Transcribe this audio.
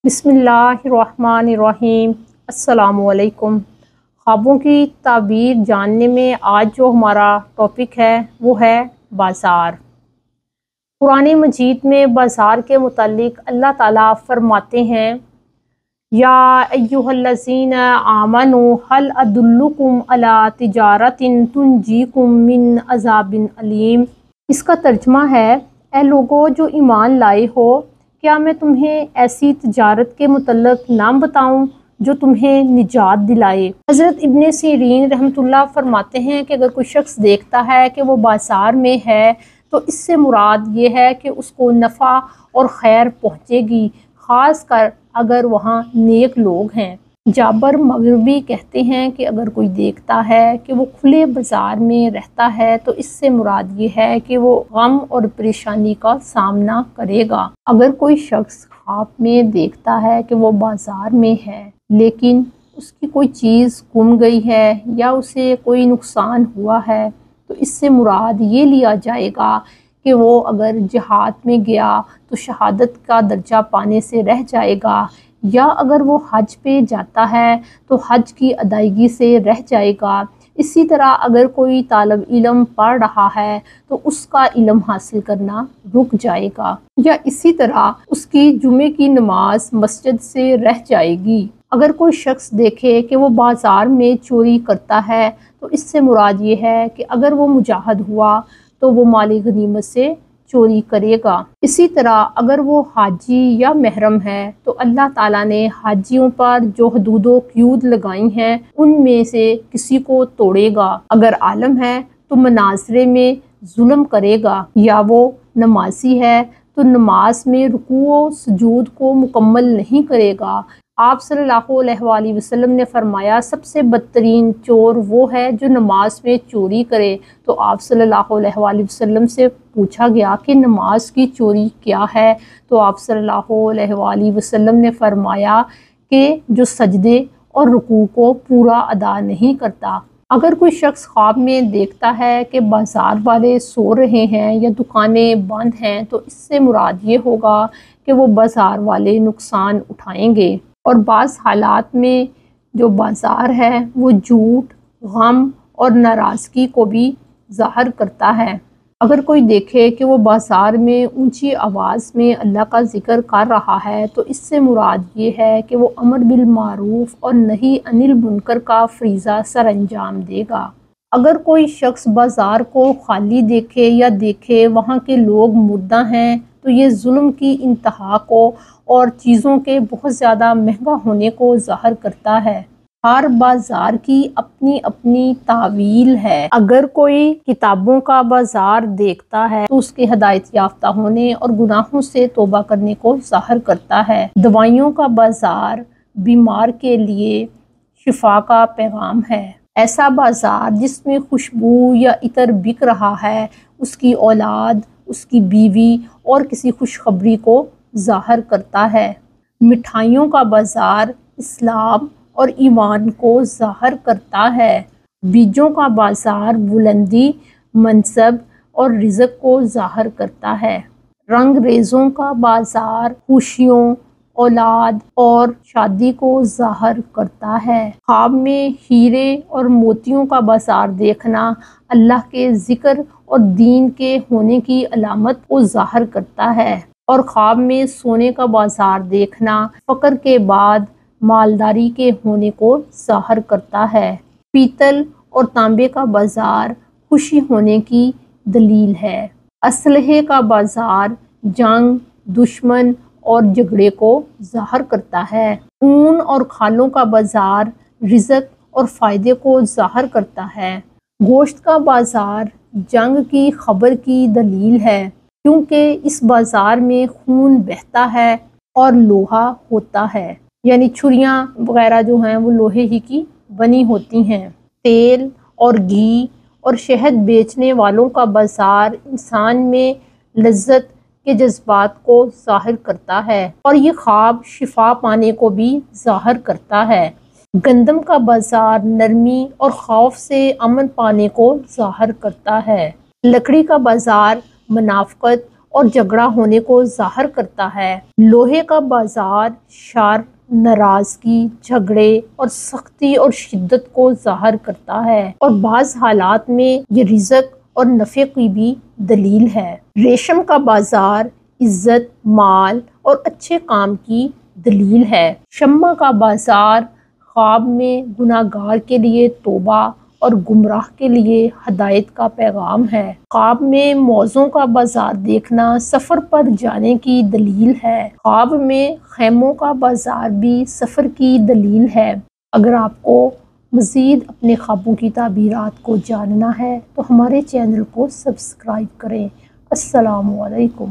بسم اللہ الرحمن الرحیم۔ السلام علیکم۔ خوابوں کی تعبیر جاننے میں آج جو ہمارا ٹاپک ہے وہ ہے بازار۔ قرآن مجید میں بازار کے متعلق اللہ تعالیٰ فرماتے ہیں یا ایھا الذین آمنوا هل ادلکم علی تجارۃ تنجیکم من عذاب علیم۔ اس کا ترجمہ ہے اے لوگو جو ایمان لائے ہو، کیا میں تمہیں ایسی تجارت کے متعلق نام بتاؤں جو تمہیں نجات دلائے۔ حضرت ابن سیرین رحمۃ اللہ فرماتے ہیں کہ اگر کوئی شخص دیکھتا ہے کہ وہ بازار میں ہے تو اس سے مراد یہ ہے کہ اس کو نفع اور خیر پہنچے گی، خاص کر اگر وہاں نیک لوگ ہیں۔ جابر مغربی کہتے ہیں کہ اگر کوئی دیکھتا ہے کہ وہ کھلے بازار میں رہتا ہے تو اس سے مراد یہ ہے کہ وہ غم اور پریشانی کا سامنا کرے گا۔ اگر کوئی شخص خواب میں دیکھتا ہے کہ وہ بازار میں ہے لیکن اس کی کوئی چیز گم گئی ہے یا اسے کوئی نقصان ہوا ہے تو اس سے مراد یہ لیا جائے گا کہ وہ اگر جہاد میں گیا تو شہادت کا درجہ پانے سے رہ جائے گا، یا اگر وہ حج پہ جاتا ہے تو حج کی ادائیگی سے رہ جائے گا۔ اسی طرح اگر کوئی طالب علم پڑھ رہا ہے تو اس کا علم حاصل کرنا رک جائے گا، یا اسی طرح اس کی جمعے کی نماز مسجد سے رہ جائے گی۔ اگر کوئی شخص دیکھے کہ وہ بازار میں چوری کرتا ہے تو اس سے مراد یہ ہے کہ اگر وہ مجاہد ہوا تو وہ مال غنیمت سے چوری کرے گا۔ اسی طرح اگر وہ حاجی یا محرم ہے تو اللہ تعالیٰ نے حاجیوں پر جو حدود و قیود لگائی ہیں ان میں سے کسی کو توڑے گا۔ اگر عالم ہے تو مناظرے میں ظلم کرے گا، یا وہ نمازی ہے تو نماز میں رکوع و سجود کو مکمل نہیں کرے گا۔ آپ صلی اللہ علیہ وآلہ وسلم نے فرمایا سب سے بدترین چور وہ ہے جو نماز میں چوری کرے۔ تو آپ صلی اللہ علیہ وآلہ وسلم سے پوچھا گیا کہ نماز کی چوری کیا ہے، تو آپ صلی اللہ علیہ وآلہ وسلم نے فرمایا کہ جو سجدے اور رکوع کو پورا ادا نہیں کرتا۔ اگر کوئی شخص خواب میں دیکھتا ہے کہ بازار والے سو رہے ہیں یا دکانیں بند ہیں تو اس سے مراد یہ ہوگا کہ وہ بازار والے نقصان اٹھائیں گے۔ اور بعض حالات میں جو بازار ہے وہ جھوٹ، غم اور ناراضگی کو بھی ظاہر کرتا ہے۔ اگر کوئی دیکھے کہ وہ بازار میں اونچی آواز میں اللہ کا ذکر کر رہا ہے تو اس سے مراد یہ ہے کہ وہ امر بالمعروف اور نہی عن المنکر کا فریضہ سر انجام دے گا۔ اگر کوئی شخص بازار کو خالی دیکھے یا دیکھے وہاں کے لوگ مردہ ہیں تو یہ ظلم کی انتہا کو اور چیزوں کے بہت زیادہ مہنگا ہونے کو ظاہر کرتا ہے۔ ہر بازار کی اپنی اپنی تعویل ہے۔ اگر کوئی کتابوں کا بازار دیکھتا ہے تو اس کے ہدایت یافتہ ہونے اور گناہوں سے توبہ کرنے کو ظاہر کرتا ہے۔ دوائیوں کا بازار بیمار کے لیے شفا کا پیغام ہے۔ ایسا بازار جس میں خوشبو یا عطر بک رہا ہے اس کی اولاد، اس کی بیوی اور کسی خوشخبری کو ظاہر کرتا ہے۔ مٹھائیوں کا بازار اسلام اور ایمان کو ظاہر کرتا ہے۔ بیجوں کا بازار بلندی، منصب اور رزق کو ظاہر کرتا ہے۔ رنگ ریزوں کا بازار خوشیوں، اولاد اور شادی کو ظاہر کرتا ہے۔ خواب میں ہیرے اور موتیوں کا بازار دیکھنا اللہ کے ذکر اور دین کے ہونے کی علامت کو ظاہر کرتا ہے، اور خواب میں سونے کا بازار دیکھنا فقر کے بعد مالداری کے ہونے کو ظاہر کرتا ہے۔ پیتل اور تانبے کا بازار خوشی ہونے کی دلیل ہے۔ اسلحے کا بازار جنگ، دشمن اور جھگڑے کو ظاہر کرتا ہے۔ اون اور کھالوں کا بازار رزق اور فائدے کو ظاہر کرتا ہے۔ گوشت کا بازار جنگ کی خبر کی دلیل ہے، کیونکہ اس بازار میں خون بہتا ہے اور لوہا ہوتا ہے، یعنی چھریاں وغیرہ جو ہیں وہ لوہے ہی کی بنی ہوتی ہیں۔ تیل اور گھی اور شہد بیچنے والوں کا بازار انسان میں لذت کے جذبات کو ظاہر کرتا ہے، اور یہ خواب شفا پانے کو بھی ظاہر کرتا ہے۔ گندم کا بازار نرمی اور خوف سے امن پانے کو ظاہر کرتا ہے۔ لکڑی کا بازار منافقت اور جھگڑا ہونے کو ظاہر کرتا ہے۔ لوہے کا بازار شر، ناراضگی، جھگڑے اور سختی اور شدت کو ظاہر کرتا ہے، اور بعض حالات میں یہ رزق اور نفع کی بھی دلیل ہے۔ ریشم کا بازار عزت، مال اور اچھے کام کی دلیل ہے۔ شمع کا بازار خواب میں گناہگار کے لیے توبہ اور گمراہ کے لیے ہدایت کا پیغام ہے۔ خواب میں موزوں کا بازار دیکھنا سفر پر جانے کی دلیل ہے۔ خواب میں خیموں کا بازار بھی سفر کی دلیل ہے۔ اگر آپ کو مزید اپنے خوابوں کی تعبیرات کو جاننا ہے تو ہمارے چینل کو سبسکرائب کریں۔ السلام علیکم۔